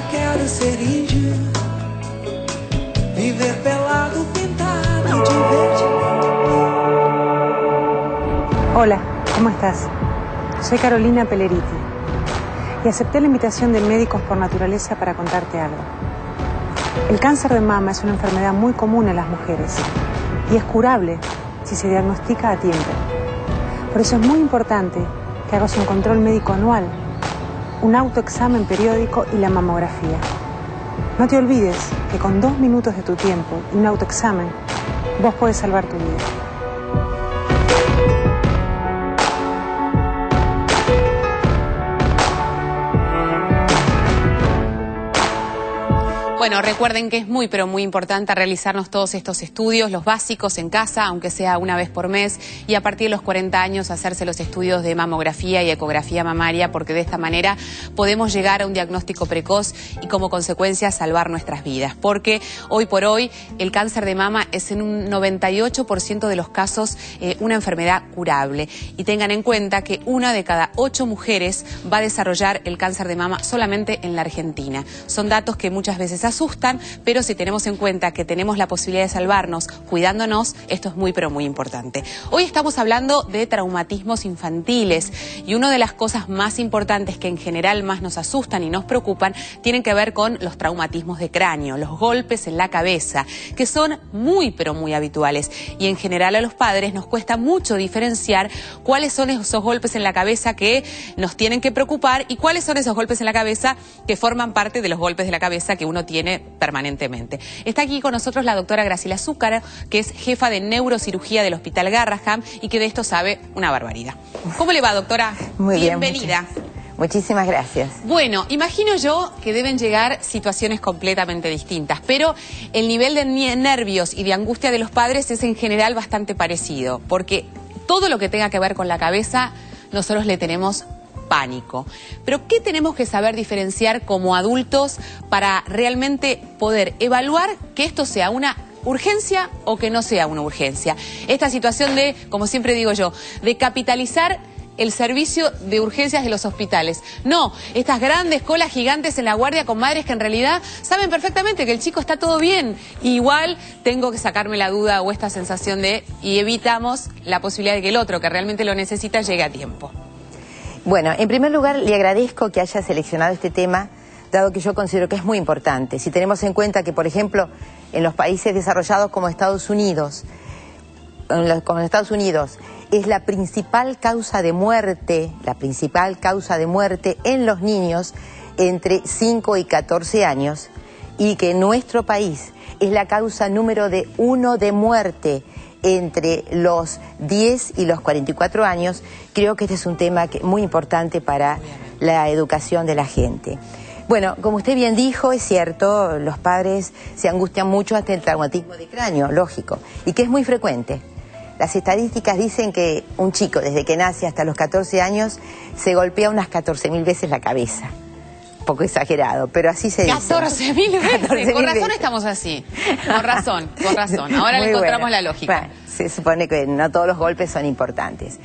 eu quero ser índio, viver pelado, pintado de verde. Hola, ¿cómo estás? Soy Carolina Pelleriti y acepté la invitación de Médicos por Naturaleza para contarte algo. El cáncer de mama es una enfermedad muy común en las mujeres y es curable si se diagnostica a tiempo. Por eso es muy importante que hagas un control médico anual, un autoexamen periódico y la mamografía. No te olvides que con 2 minutos de tu tiempo y un autoexamen, vos podés salvar tu vida. Bueno, recuerden que es muy, pero muy importante realizarnos todos estos estudios, los básicos en casa, aunque sea una vez por mes, y a partir de los 40 años hacerse los estudios de mamografía y ecografía mamaria, porque de esta manera podemos llegar a un diagnóstico precoz y como consecuencia salvar nuestras vidas. Porque hoy por hoy el cáncer de mama es en un 98% de los casos una enfermedad curable. Y tengan en cuenta que 1 de cada 8 mujeres va a desarrollar el cáncer de mama solamente en la Argentina. Son datos que muchas veces asustan, pero si tenemos en cuenta que tenemos la posibilidad de salvarnos cuidándonos, esto es muy pero muy importante. Hoy estamos hablando de traumatismos infantiles y una de las cosas más importantes que en general más nos asustan y nos preocupan tienen que ver con los traumatismos de cráneo, los golpes en la cabeza, que son muy pero muy habituales y en general a los padres nos cuesta mucho diferenciar cuáles son esos golpes en la cabeza que nos tienen que preocupar y cuáles son esos golpes en la cabeza que forman parte de los golpes de la cabeza que uno tiene permanentemente. Está aquí con nosotros la doctora Graciela Zúcar, que es jefa de neurocirugía del Hospital Garrahan y que de esto sabe una barbaridad. ¿Cómo le va, doctora? Muy bien. Bienvenida. Muchísimas gracias. Bueno, imagino yo que deben llegar situaciones completamente distintas, pero el nivel de nervios y de angustia de los padres es en general bastante parecido, porque todo lo que tenga que ver con la cabeza, nosotros le tenemos pánico. Pero ¿qué tenemos que saber diferenciar como adultos para realmente poder evaluar que esto sea una urgencia o que no sea una urgencia? Esta situación de, como siempre digo yo, de capitalizar el servicio de urgencias de los hospitales. No, estas grandes colas gigantes en la guardia con madres que en realidad saben perfectamente que el chico está todo bien. Igual tengo que sacarme la duda o esta sensación de, y evitamos la posibilidad de que el otro que realmente lo necesita llegue a tiempo. Bueno, en primer lugar le agradezco que haya seleccionado este tema, dado que yo considero que es muy importante. Si tenemos en cuenta que, por ejemplo, en los países desarrollados como Estados Unidos, es la principal causa de muerte en los niños entre 5 y 14 años, y que en nuestro país es la causa número 1 de muerte entre los 10 y los 44 años, creo que este es un tema muy importante para la educación de la gente. Bueno, como usted bien dijo, es cierto, los padres se angustian mucho ante el traumatismo de cráneo, lógico, y que es muy frecuente. Las estadísticas dicen que un chico desde que nace hasta los 14 años se golpea unas 14.000 veces la cabeza. Un poco exagerado, pero así se dice. 14.000 veces. Con razón estamos así. Con razón. Ahora le encontramos la lógica. Bueno, se supone que no todos los golpes son importantes.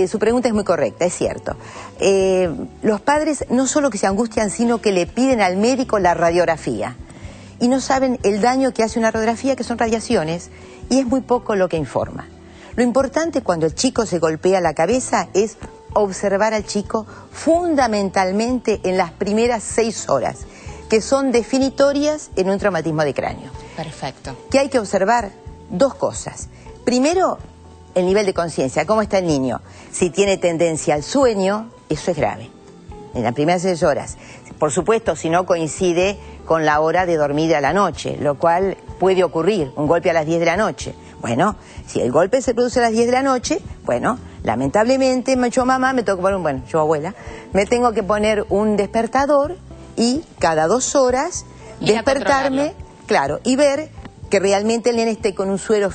Su pregunta es muy correcta, es cierto. Los padres no solo que se angustian, sino que le piden al médico la radiografía. Y no saben el daño que hace una radiografía, que son radiaciones, y es muy poco lo que informa. Lo importante cuando el chico se golpea la cabeza es observar al chico fundamentalmente en las primeras 6 horas, que son definitorias en un traumatismo de cráneo. Perfecto. ¿Qué hay que observar? 2 cosas. Primero, el nivel de conciencia, cómo está el niño. Si tiene tendencia al sueño, eso es grave, en las primeras 6 horas. Por supuesto, si no coincide con la hora de dormir a la noche, lo cual puede ocurrir, un golpe a las 10 de la noche. Bueno, si el golpe se produce a las 10 de la noche, bueno, lamentablemente, yo mamá, me tengo que poner yo abuela, me tengo que poner un despertador y cada 2 horas despertarme, claro, y ver que realmente el nene esté con un sueño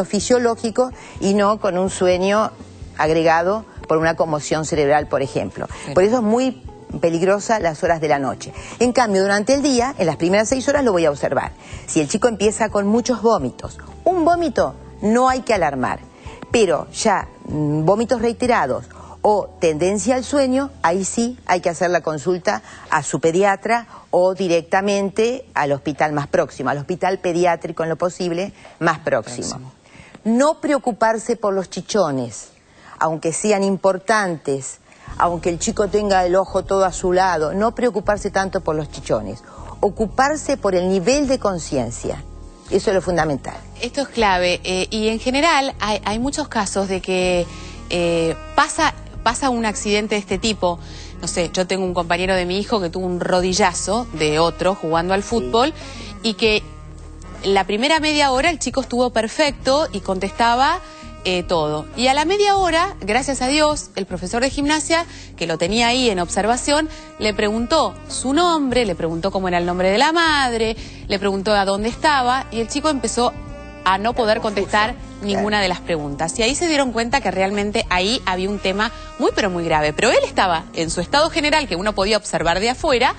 fisiológico y no con un sueño agregado por una conmoción cerebral, por ejemplo. Sí. Por eso es muy peligrosa las horas de la noche. En cambio, durante el día, en las primeras 6 horas lo voy a observar. Si el chico empieza con muchos vómitos, un vómito no hay que alarmar, pero ya vómitos reiterados o tendencia al sueño, ahí sí hay que hacer la consulta a su pediatra o directamente al hospital más próximo, al hospital pediátrico en lo posible más próximo. No preocuparse por los chichones, aunque sean importantes, aunque el chico tenga el ojo todo azulado, no preocuparse tanto por los chichones, ocuparse por el nivel de conciencia. Eso es lo fundamental. Esto es clave y en general hay muchos casos de que pasa un accidente de este tipo. No sé, yo tengo un compañero de mi hijo que tuvo un rodillazo de otro jugando al fútbol y que la primera media hora el chico estuvo perfecto y contestaba todo. Y a la media hora, gracias a Dios, el profesor de gimnasia, que lo tenía ahí en observación, le preguntó su nombre, le preguntó cómo era el nombre de la madre, le preguntó a dónde estaba y el chico empezó a no poder contestar ninguna de las preguntas. Y ahí se dieron cuenta que realmente ahí había un tema muy pero muy grave. Pero él estaba en su estado general, que uno podía observar de afuera,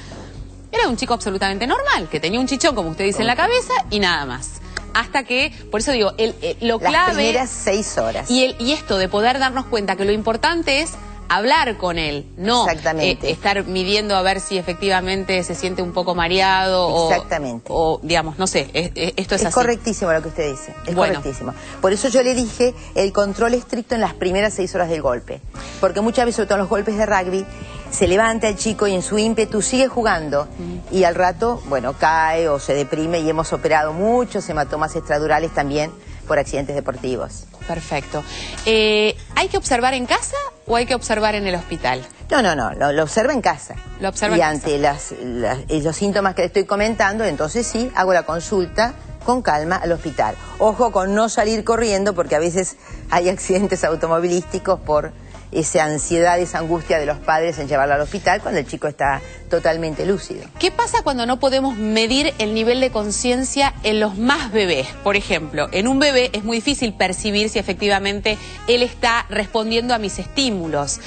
era un chico absolutamente normal, que tenía un chichón, como usted dice, en la cabeza y nada más. Hasta que, por eso digo, lo clave... Las primeras 6 horas. Y esto de poder darnos cuenta que lo importante es hablar con él, no estar midiendo a ver si efectivamente se siente un poco mareado. Exactamente. O digamos, no sé, esto es así. Es correctísimo lo que usted dice, es correctísimo. Por eso yo le dije el control estricto en las primeras 6 horas del golpe. Porque muchas veces, sobre todo en los golpes de rugby, se levanta el chico y en su ímpetu sigue jugando y al rato, bueno, cae o se deprime y hemos operado muchos hematomas extradurales también por accidentes deportivos. Perfecto. ¿Hay que observar en casa o hay que observar en el hospital? No, lo observa en casa. Lo observa y en ante los síntomas que le estoy comentando, entonces sí, hago la consulta con calma al hospital. Ojo con no salir corriendo porque a veces hay accidentes automovilísticos por esa ansiedad, esa angustia de los padres en llevarlo al hospital cuando el chico está totalmente lúcido. ¿Qué pasa cuando no podemos medir el nivel de conciencia en los más bebés? Por ejemplo, en un bebé es muy difícil percibir si efectivamente él está respondiendo a mis estímulos,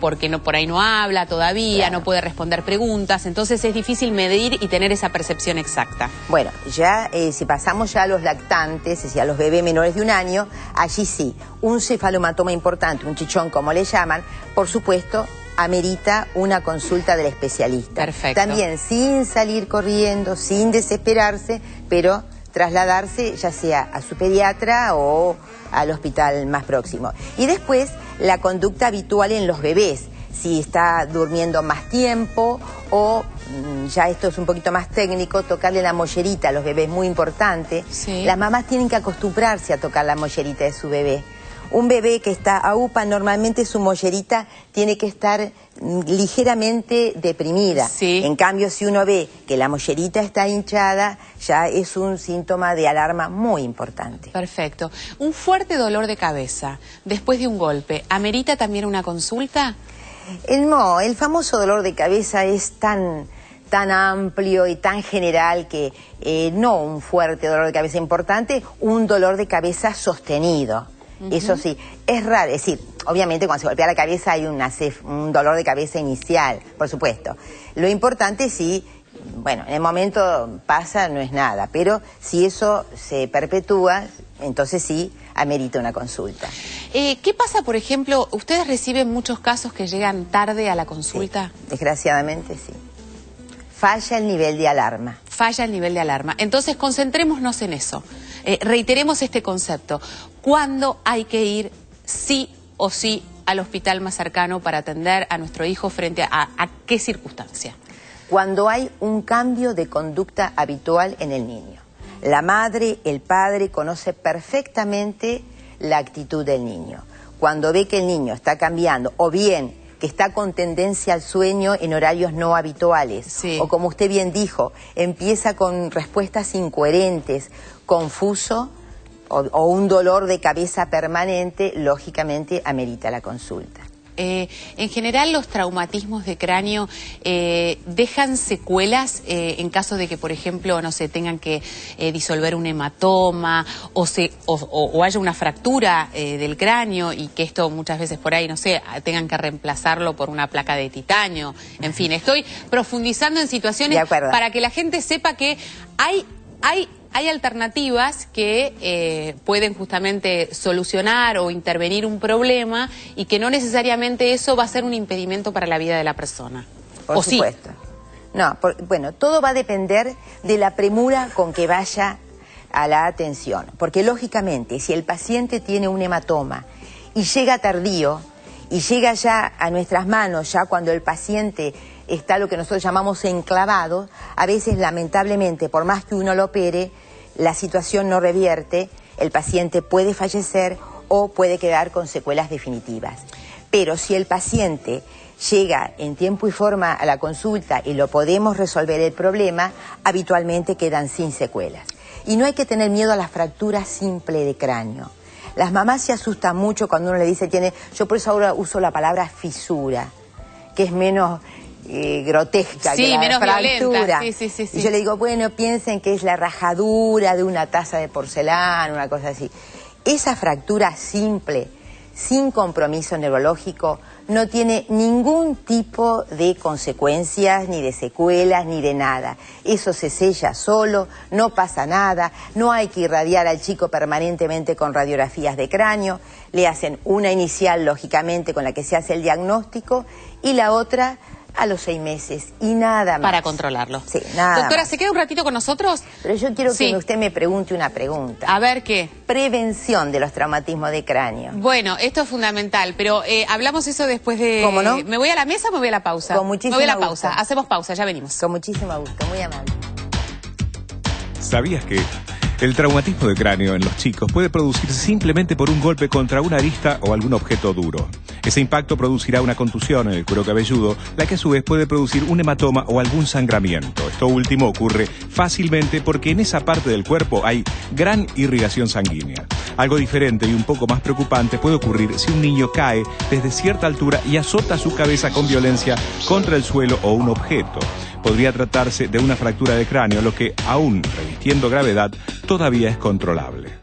porque por ahí no habla todavía, no puede responder preguntas, entonces es difícil medir y tener esa percepción exacta. Bueno, ya si pasamos ya a los lactantes, es decir, a los bebés menores de 1 año, allí sí, un cefalomatoma importante, un chichón como le llaman, por supuesto, amerita una consulta del especialista. Perfecto. También sin salir corriendo, sin desesperarse, pero trasladarse ya sea a su pediatra o al hospital más próximo. Y después, la conducta habitual en los bebés, si está durmiendo más tiempo o, ya esto es un poquito más técnico, tocarle la mollerita a los bebés, muy importante. Sí. Las mamás tienen que acostumbrarse a tocar la mollerita de su bebé. Un bebé que está a UPA, normalmente su mollerita tiene que estar ligeramente deprimida. Sí. En cambio, si uno ve que la mollerita está hinchada, ya es un síntoma de alarma muy importante. Perfecto. Un fuerte dolor de cabeza después de un golpe, ¿amerita también una consulta? No, el famoso dolor de cabeza es tan amplio y tan general que no un fuerte dolor de cabeza importante, un dolor de cabeza sostenido. Eso sí, es raro, es decir, obviamente cuando se golpea la cabeza hay un dolor de cabeza inicial, por supuesto. Lo importante sí, bueno, en el momento pasa, no es nada, pero si eso se perpetúa, entonces sí, amerita una consulta. ¿Qué pasa, por ejemplo, ustedes reciben muchos casos que llegan tarde a la consulta? Sí, desgraciadamente sí. Falla el nivel de alarma. Falla el nivel de alarma. Entonces, concentrémonos en eso. Reiteremos este concepto. ¿Cuándo hay que ir sí o sí al hospital más cercano para atender a nuestro hijo frente a qué circunstancia? Cuando hay un cambio de conducta habitual en el niño. La madre, el padre conoce perfectamente la actitud del niño. Cuando ve que el niño está cambiando o bien que está con tendencia al sueño en horarios no habituales, sí, o como usted bien dijo, empieza con respuestas incoherentes, confuso o un dolor de cabeza permanente, lógicamente amerita la consulta. En general, los traumatismos de cráneo dejan secuelas en caso de que, por ejemplo, no sé, tengan que disolver un hematoma o haya una fractura del cráneo y que esto muchas veces por ahí, no sé, tengan que reemplazarlo por una placa de titanio. En fin, estoy profundizando en situaciones para que la gente sepa que hay alternativas que pueden justamente solucionar o intervenir un problema y que no necesariamente eso va a ser un impedimento para la vida de la persona. Por supuesto. Sí. No, bueno, todo va a depender de la premura con que vaya a la atención. Porque lógicamente, si el paciente tiene un hematoma y llega tardío, y llega ya a nuestras manos, ya cuando el paciente está lo que nosotros llamamos enclavado, a veces lamentablemente, por más que uno lo opere, la situación no revierte, el paciente puede fallecer o puede quedar con secuelas definitivas. Pero si el paciente llega en tiempo y forma a la consulta y lo podemos resolver el problema, habitualmente quedan sin secuelas. Y no hay que tener miedo a la fractura simple de cráneo. Las mamás se asustan mucho cuando uno le dice yo por eso ahora uso la palabra fisura, que es menos grotesca que la menos fractura. Sí. Y yo le digo, bueno, piensen que es la rajadura de una taza de porcelana, una cosa así. Esa fractura simple, sin compromiso neurológico, no tiene ningún tipo de consecuencias, ni de secuelas, ni de nada. Eso se sella solo, no pasa nada, no hay que irradiar al chico permanentemente con radiografías de cráneo, le hacen una inicial, lógicamente, con la que se hace el diagnóstico, y la otra a los 6 meses, y nada más. Para controlarlo. Sí, nada Doctora, más. ¿se queda un ratito con nosotros? Pero yo quiero Sí. que usted me pregunte una pregunta. A ver, ¿qué? Prevención de los traumatismos de cráneo. Bueno, esto es fundamental, pero hablamos eso después de... ¿Cómo no? ¿Me voy a la mesa o me voy a la pausa? Con muchísimo Me voy a la gusto. pausa. Hacemos pausa, ya venimos. Con muchísimo gusto, muy amable. ¿Sabías que el traumatismo de cráneo en los chicos puede producirse simplemente por un golpe contra una arista o algún objeto duro? Ese impacto producirá una contusión en el cuero cabelludo, la que a su vez puede producir un hematoma o algún sangramiento. Esto último ocurre fácilmente porque en esa parte del cuerpo hay gran irrigación sanguínea. Algo diferente y un poco más preocupante puede ocurrir si un niño cae desde cierta altura y azota su cabeza con violencia contra el suelo o un objeto. Podría tratarse de una fractura de cráneo, lo que, aún revistiendo gravedad, todavía es controlable.